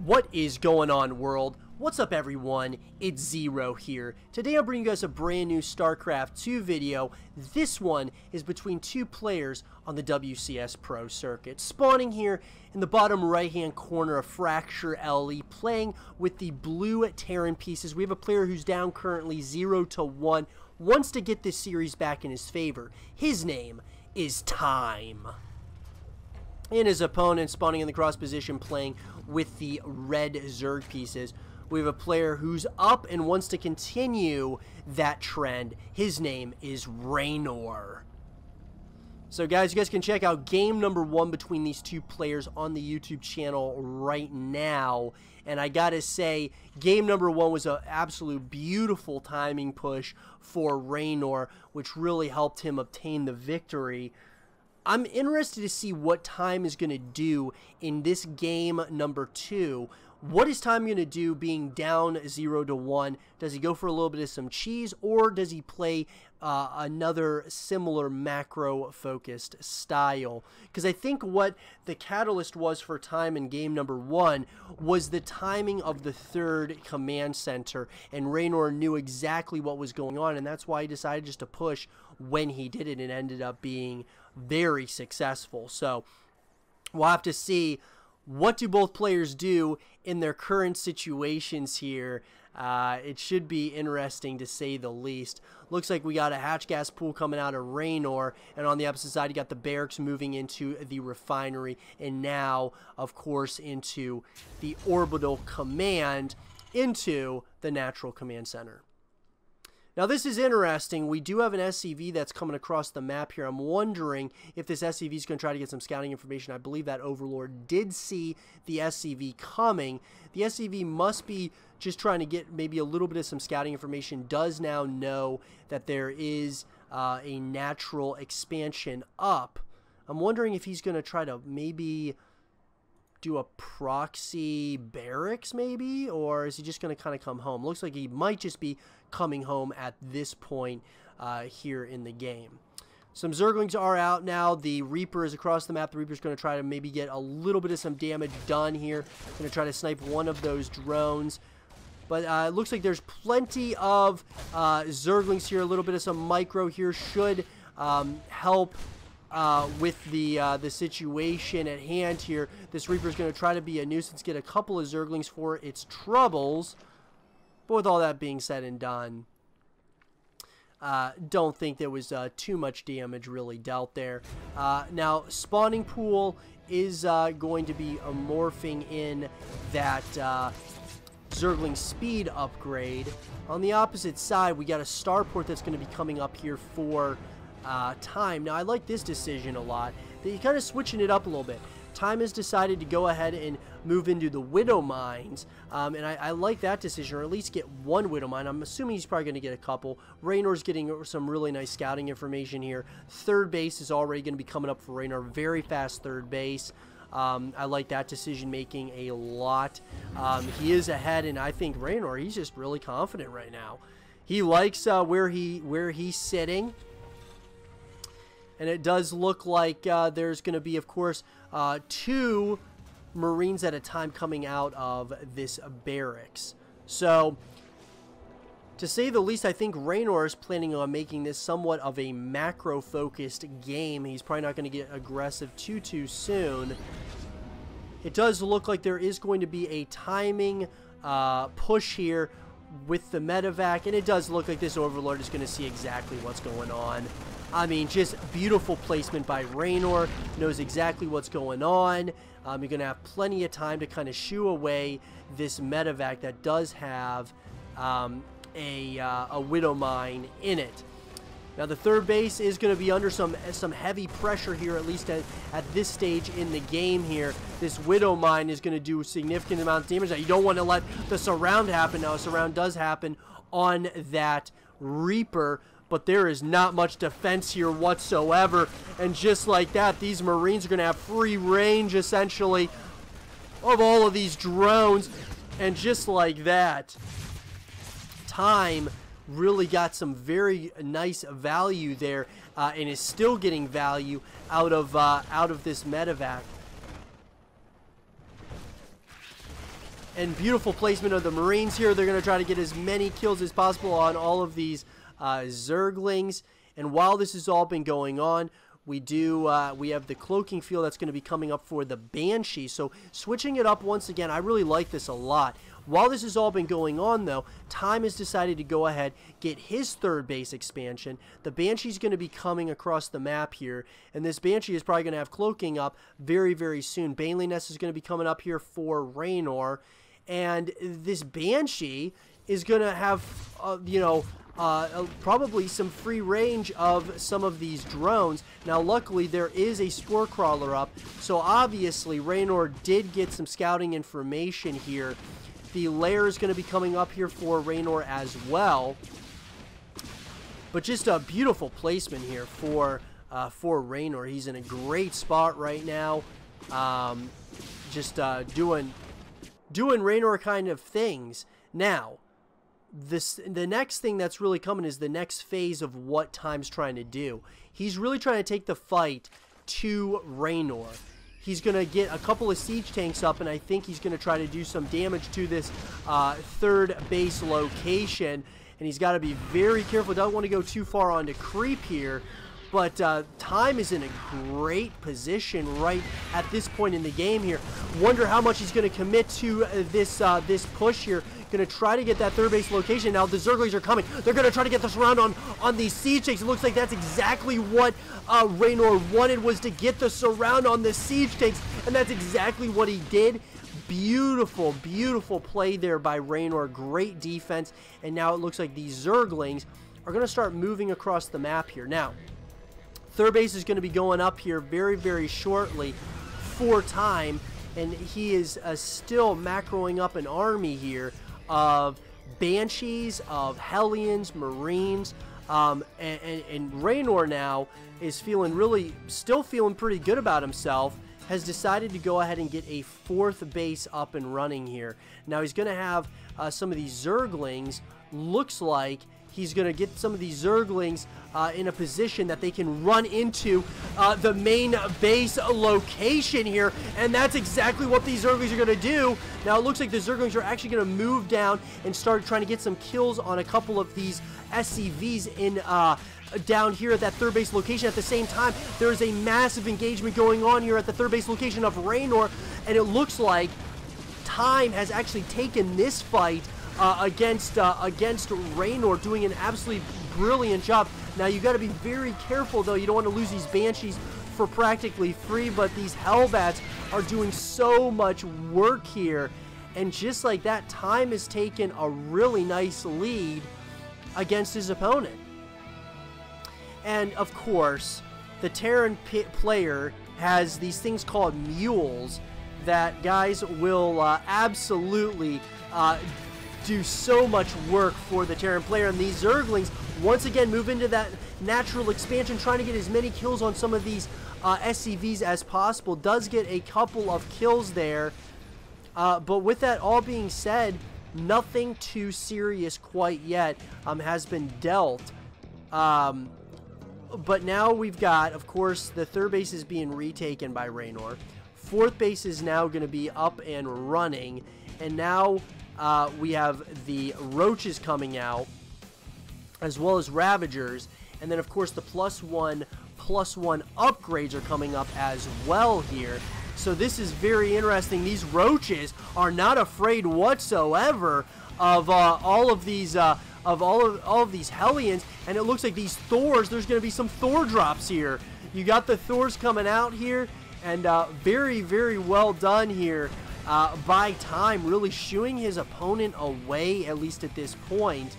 What is going on, world? What's up, everyone? It's Zero here. Today I'm bringing you guys a brand new Starcraft 2 video. This one is between two players on the WCS Pro circuit. Spawning here in the bottom right hand corner of Fracture LE, playing with the blue Terran pieces. We have a player who's down currently 0-1, wants to get this series back in his favor. His name is Time. And his opponent spawning in the cross position, playing with the red Zerg pieces. We have a player who's up and wants to continue that trend. His name is Reynor. So guys, you guys can check out game number 1 between these two players on the YouTube channel right now. And I gotta say, game number 1 was an absolute beautiful timing push for Reynor, which really helped him obtain the victory. I'm interested to see what Time is going to do in this game number 2. What is Time going to do being down 0-1? Does he go for a little bit of some cheese, or does he play another similar macro-focused style? Because I think what the catalyst was for Time in game number 1 was the timing of the third command center, and Reynor knew exactly what was going on, and that's why he decided just to push when he did it, and ended up being very successful. So we'll have to see what do both players do in their current situations here. It should be interesting to say the least. Looks like we got a hatch gas pool coming out of Reynor, and on the opposite side you got the barracks moving into the refinery, and now of course into the orbital command, into the natural command center. Now this is interesting. We do have an SCV that's coming across the map here. I'm wondering if this SCV is going to try to get some scouting information. I believe that Overlord did see the SCV coming. The SCV must be just trying to get maybe a little bit of some scouting information. Does now know that there is a natural expansion up. I'm wondering if he's going to try to maybe do a proxy barracks maybe, or is he just going to kind of come home? Looks like he might just be coming home at this point here in the game. Some Zerglings are out now. The Reaper is across the map. The Reaper's going to try to maybe get a little bit of some damage done here. Going to try to snipe one of those drones. But it looks like there's plenty of Zerglings here. A little bit of some micro here should help with the situation at hand here. This Reaper is going to try to be a nuisance, get a couple of Zerglings for its troubles. But with all that being said and done, don't think there was too much damage really dealt there. Now, spawning pool is going to be morphing in that Zergling speed upgrade. On the opposite side, we got a starport that's going to be coming up here for Time. Now, I like this decision a lot. You're kind of switching it up a little bit. Time has decided to go ahead and move into the Widow Mines, and I like that decision, or at least get one Widow Mine. I'm assuming he's probably going to get a couple. Reynor's getting some really nice scouting information here. Third base is already going to be coming up for Reynor. Very fast third base. I like that decision making a lot. He is ahead, and I think Reynor, he's just really confident right now. He likes where he's sitting. And it does look like there's going to be, of course, 2 Marines at a time coming out of this barracks. So, to say the least, I think Reynor is planning on making this somewhat of a macro-focused game. He's probably not going to get aggressive too soon. It does look like there is going to be a timing push here with the medevac, and it does look like this Overlord is going to see exactly what's going on. I mean, just beautiful placement by Reynor. Knows exactly what's going on. You're going to have plenty of time to kind of shoo away this medevac that does have a Widow Mine in it. Now, the third base is going to be under some heavy pressure here, at least at this stage in the game here. This Widow Mine is going to do a significant amount of damage. Now, you don't want to let the surround happen. Now, a surround does happen on that Reaper, but there is not much defense here whatsoever. And just like that, these Marines are going to have free range, essentially, of all of these drones. And just like that, Time really got some very nice value there, and is still getting value out of this medevac. And beautiful placement of the Marines here. They're going to try to get as many kills as possible on all of these Zerglings. And while this has all been going on, we have the cloaking field that's going to be coming up for the Banshee. So switching it up once again, I really like this a lot. While this has all been going on, though, Time has decided to go ahead, get his third base expansion. The Banshee's going to be coming across the map here, and this Banshee is probably going to have cloaking up very, very soon. Baneling Nest is going to be coming up here for Reynor, and this Banshee is going to have, probably some free range of some of these drones. Now, luckily, there is a Spore Crawler up, so obviously, Reynor did get some scouting information here. The lair is going to be coming up here for Reynor as well. But just a beautiful placement here for Reynor. He's in a great spot right now. Doing Reynor kind of things. Now, the next thing that's really coming is the next phase of what Time's trying to do. He's really trying to take the fight to Reynor. He's going to get a couple of siege tanks up, and I think he's going to try to do some damage to this third base location. And he's got to be very careful. Don't want to go too far onto creep here. But Time is in a great position right at this point in the game here. Wonder how much he's going to commit to this push here. Going to try to get that third base location. Now the Zerglings are coming. They're going to try to get the surround on these siege tanks. It looks like that's exactly what Reynor wanted, was to get the surround on the siege tanks, and that's exactly what he did. Beautiful, beautiful play there by Reynor. Great defense, and now it looks like these Zerglings are going to start moving across the map here. Now, third base is going to be going up here very, very shortly for Time, and he is still macroing up an army here of Banshees, of Hellions, Marines, and Reynor now is still feeling pretty good about himself, has decided to go ahead and get a fourth base up and running here. Now he's going to have some of these Zerglings, looks like he's going to get some of these Zerglings in a position that they can run into the main base location here, and that's exactly what these Zerglings are going to do. Now, it looks like the Zerglings are actually going to move down and start trying to get some kills on a couple of these SCVs in down here at that third base location. At the same time, there is a massive engagement going on here at the third base location of Reynor, and it looks like Time has actually taken this fight against Reynor, doing an absolutely brilliant job. Now, you got to be very careful, though. You don't want to lose these Banshees for practically free, but these Hellbats are doing so much work here. And just like that, Time has taken a really nice lead against his opponent. And, of course, the Terran player has these things called mules that guys will absolutely do so much work for the Terran player. And these Zerglings once again move into that natural expansion, trying to get as many kills on some of these SCVs as possible. Does get a couple of kills there, but with that all being said, nothing too serious quite yet has been dealt. But now we've got, of course, the third base is being retaken by Reynor. Fourth base is now going to be up and running, and now we have the Roaches coming out, as well as Ravagers, and then of course the +1/+1 upgrades are coming up as well here. So this is very interesting. These Roaches are not afraid whatsoever of all of these Hellions, and it looks like these Thors, there's going to be some Thor drops here. You got the Thors coming out here, and very, very well done here by Time, really shooing his opponent away, at least at this point.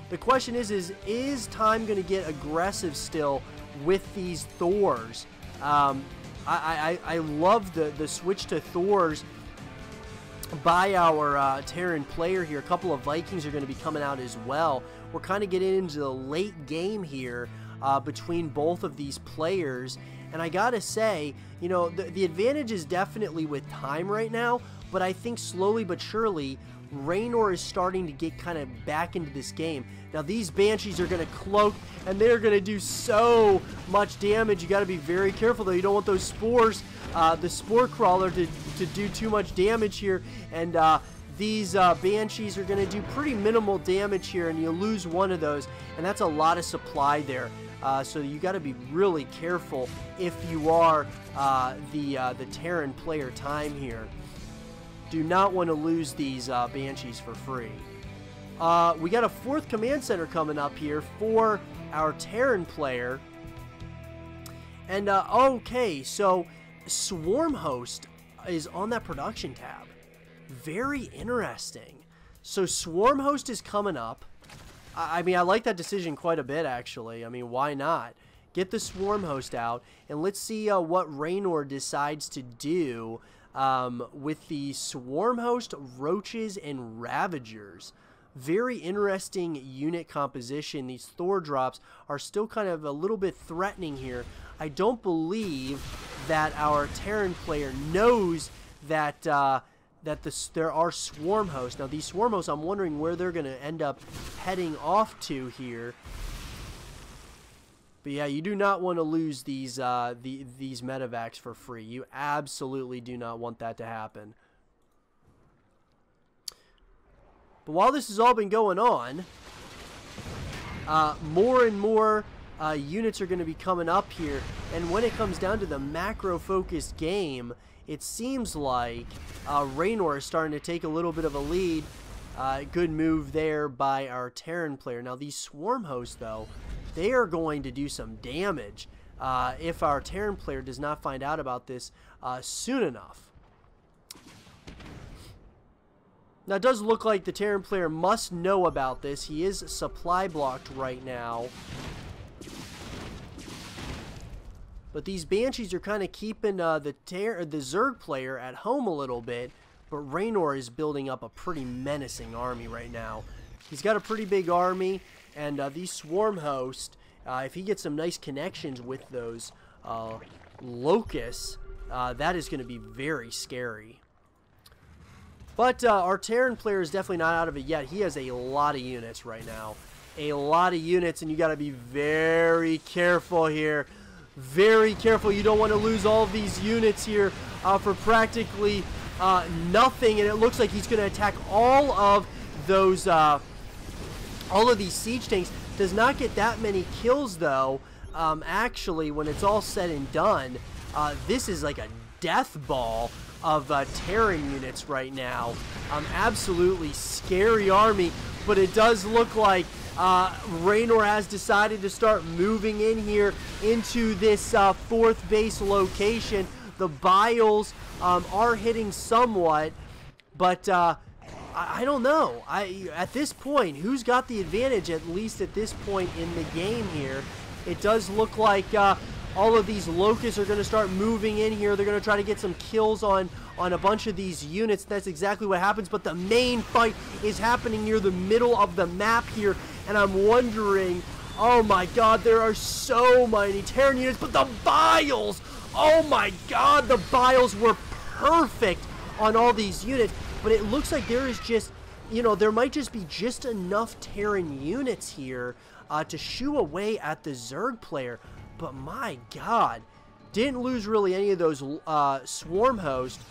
The question is Time going to get aggressive still with these Thors? I love the switch to Thors by our Terran player here. A couple of Vikings are going to be coming out as well. We're kind of getting into the late game here between both of these players. And I gotta say, you know, the advantage is definitely with Time right now, but I think slowly but surely, Reynor is starting to get kind of back into this game. Now these Banshees are going to cloak, and they're going to do so much damage. You got to be very careful though. You don't want those spores, the spore crawler, to do too much damage here. And these Banshees are going to do pretty minimal damage here, and you lose one of those, and that's a lot of supply there. So you got to be really careful if you are the Terran player time here. Do not want to lose these Banshees for free. We got a 4th command center coming up here for our Terran player. And, okay, so Swarm Host is on that production tab. Very interesting. So Swarm Host is coming up. I mean, I like that decision quite a bit, actually. I mean, why not? Get the Swarm Host out, and let's see what Reynor decides to do with the Swarm Host, Roaches, and Ravagers. Very interesting unit composition. These Thor drops are still kind of a little bit threatening here. I don't believe that our Terran player knows that there are Swarm Hosts. Now these Swarm Hosts, I'm wondering where they're going to end up heading off to here. But yeah, you do not want to lose these these medevacs for free. You absolutely do not want that to happen. But while this has all been going on, more and more units are going to be coming up here. And when it comes down to the macro-focused game, it seems like Reynor is starting to take a little bit of a lead. Good move there by our Terran player. Now these Swarm Hosts, though, they are going to do some damage if our Terran player does not find out about this soon enough. Now it does look like the Terran player must know about this. He is supply blocked right now. But these Banshees are kind of keeping the Zerg player at home a little bit. But Reynor is building up a pretty menacing army right now. He's got a pretty big army. And these Swarm Hosts, if he gets some nice connections with those Locusts, that is going to be very scary. But our Terran player is definitely not out of it yet. He has a lot of units right now. A lot of units, and you got to be very careful here. Very careful. You don't want to lose all of these units here for practically nothing. And it looks like he's going to attack all of those, all of these siege tanks. Does not get that many kills, though. Actually, when it's all said and done, this is like a death ball of Terran units right now. Absolutely scary army, but it does look like Reynor has decided to start moving in here into this 4th base location. The Biles are hitting somewhat, but I don't know. At this point, who's got the advantage, at least at this point in the game here? It does look like all of these Locusts are going to start moving in here. They're going to try to get some kills on a bunch of these units. That's exactly what happens, but the main fight is happening near the middle of the map here, and I'm wondering, oh my god, there are so many Terran units, but the Biles, oh my god, the Biles were perfect on all these units, but it looks like there is just, you know, there might just be just enough Terran units here to shoo away at the Zerg player. But my god, didn't lose really any of those Swarm Hosts.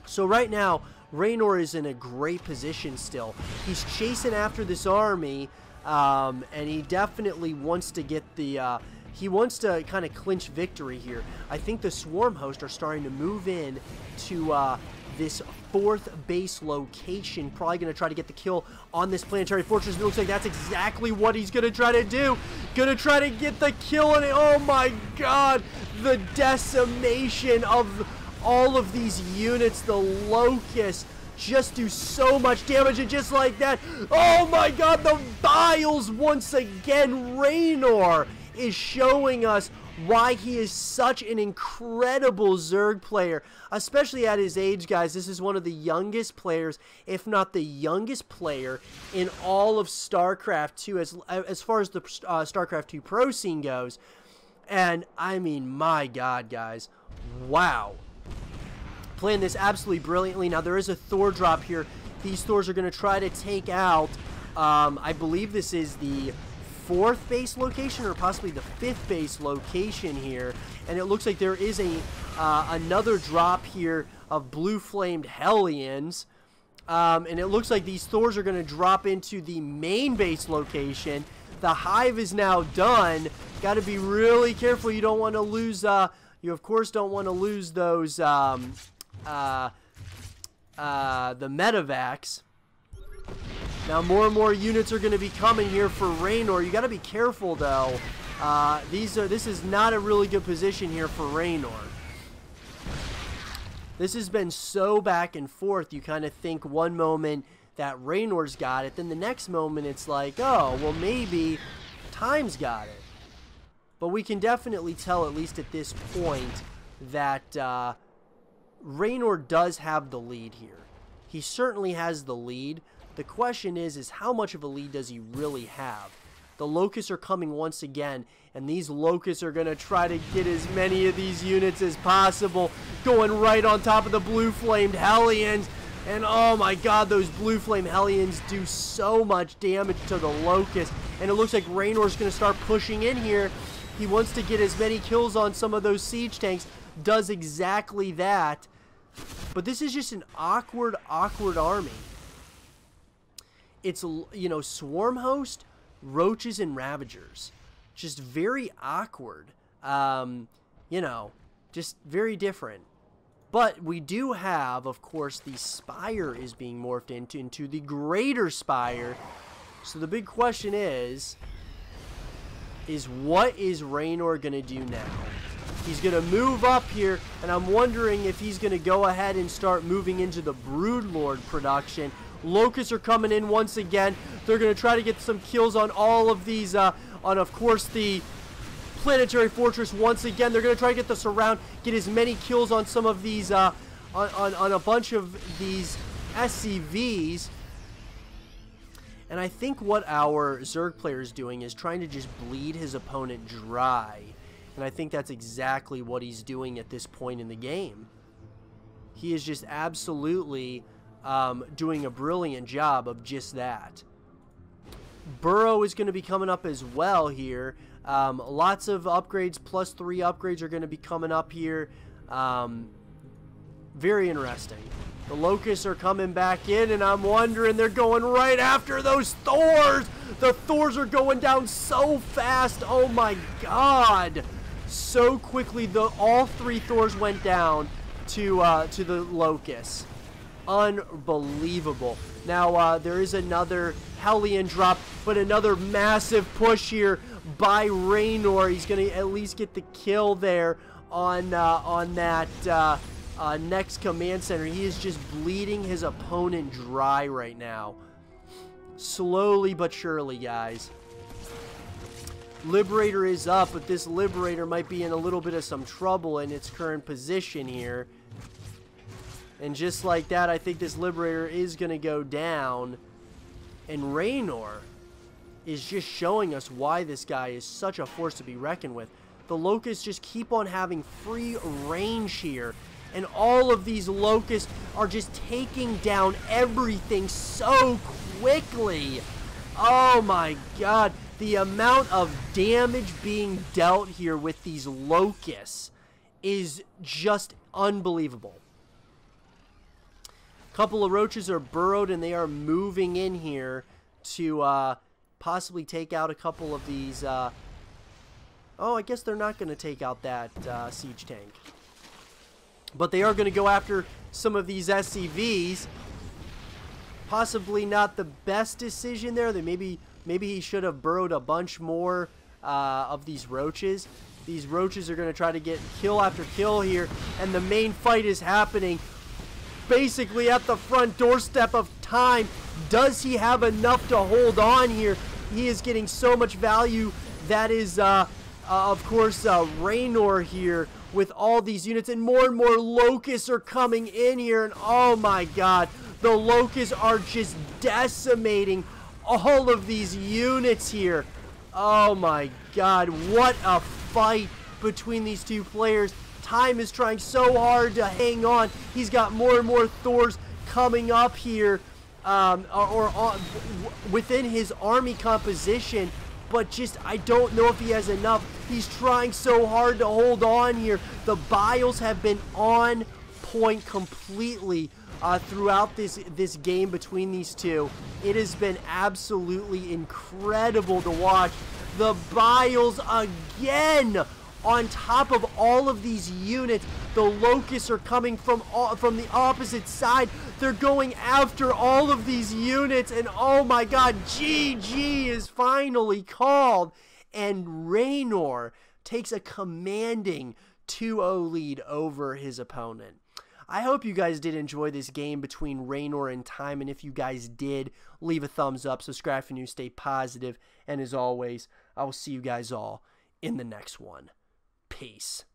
So right now, Reynor is in a great position still. He's chasing after this army, and he definitely wants to get the... he wants to kind of clinch victory here. I think the Swarm Hosts are starting to move in to this 4th base location. Probably going to try to get the kill on this planetary fortress. It looks like that's exactly what he's going to try to do. Going to try to get the kill on it. Oh my god. The decimation of all of these units. The Locusts just do so much damage, and just like that, oh my god, the Biles once again. Reynor is showing us why he is such an incredible Zerg player, especially at his age, guys. This is one of the youngest players, if not the youngest player in all of StarCraft 2 as far as the StarCraft 2 pro scene goes. And I mean, my god, guys, wow. Playing this absolutely brilliantly. Now, there is a Thor drop here. These Thors are going to try to take out, I believe this is the 4th base location or possibly the 5th base location here. And it looks like there is another drop here of blue flamed Hellions. And it looks like these Thors are going to drop into the main base location. The hive is now done. Got to be really careful. You don't want to lose, you of course don't want to lose those, the medevacs. Now more and more units are going to be coming here for Reynor. You got to be careful though. This is not a really good position here for Reynor. This has been so back and forth. You kind of think one moment that Reynor's got it, then the next moment it's like, oh, well maybe Time's got it. But we can definitely tell, at least at this point, that Reynor does have the lead here. He certainly has the lead. The question is how much of a lead does he really have? The Locusts are coming once again, and these Locusts are going to try to get as many of these units as possible, going right on top of the blue flamed Hellions. And oh my god, those blue flame Hellions do so much damage to the Locusts. And it looks like Reynor's going to start pushing in here. He wants to get as many kills on some of those siege tanks. Does exactly that. But this is just an awkward army. It's, you know, Swarm Host, Roaches, and Ravagers. Just very awkward. You know, just very different. But we do have, of course, the Spire is being morphed into the Greater Spire. So the big question is what is Reynor going to do now? He's going to move up here, and I'm wondering if he's going to go ahead and start moving into the Broodlord production. Locusts are coming in once again. They're going to try to get some kills on all of these, on, of course, the Planetary Fortress once again. They're going to try to get the surround, get as many kills on some of these, on a bunch of these SCVs. And I think what our Zerg player is doing is trying to just bleed his opponent dry. And I think that's exactly what he's doing at this point in the game. He is just absolutely doing a brilliant job of just that. Burrow is going to be coming up as well here. Lots of upgrades, +3 upgrades are going to be coming up here. Very interesting. The Locusts are coming back in, and I'm wondering, they're going right after those Thors. The Thors are going down so fast. Oh my god. So quickly, all 3 Thors went down to the Locusts. Unbelievable. Now, there is another Hellion drop, but another massive push here by Reynor. He's going to at least get the kill there on that next command center. He is just bleeding his opponent dry right now. Slowly but surely, guys. Liberator is up, but this Liberator might be in a little bit of some trouble in its current position here. And just like that, I think this Liberator is going to go down. And Reynor is just showing us why this guy is such a force to be reckoned with. The Locusts just keep on having free range here. And all of these Locusts are just taking down everything so quickly. Oh my god. The amount of damage being dealt here with these Locusts is just unbelievable. A couple of Roaches are burrowed, and they are moving in here to possibly take out a couple of these. Oh, I guess they're not going to take out that siege tank. But they are going to go after some of these SCVs. Possibly not the best decision there. Maybe he should have burrowed a bunch more of these Roaches. These Roaches are going to try to get kill after kill here, and the main fight is happening basically at the front doorstep of Time. Does he have enough to hold on here? He is getting so much value. That is, of course, Reynor here with all these units, and more Locusts are coming in here, and oh my god, the Locusts are just decimating all of these units here. Oh my god, what a fight between these two players. Time is trying so hard to hang on. He's got more and more Thors coming up here, within his army composition, but just I don't know if he has enough. He's trying so hard to hold on here. The Biles have been on point completely throughout this game between these two. It has been absolutely incredible to watch. The Biles again on top of all of these units. The Locusts are coming from the opposite side. They're going after all of these units, and oh my god, GG is finally called, and Reynor takes a commanding 2-0 lead over his opponent. I hope you guys did enjoy this game between Reynor and Time, and if you guys did, leave a thumbs up, subscribe if you're new, stay positive, and as always, I will see you guys all in the next one. Peace.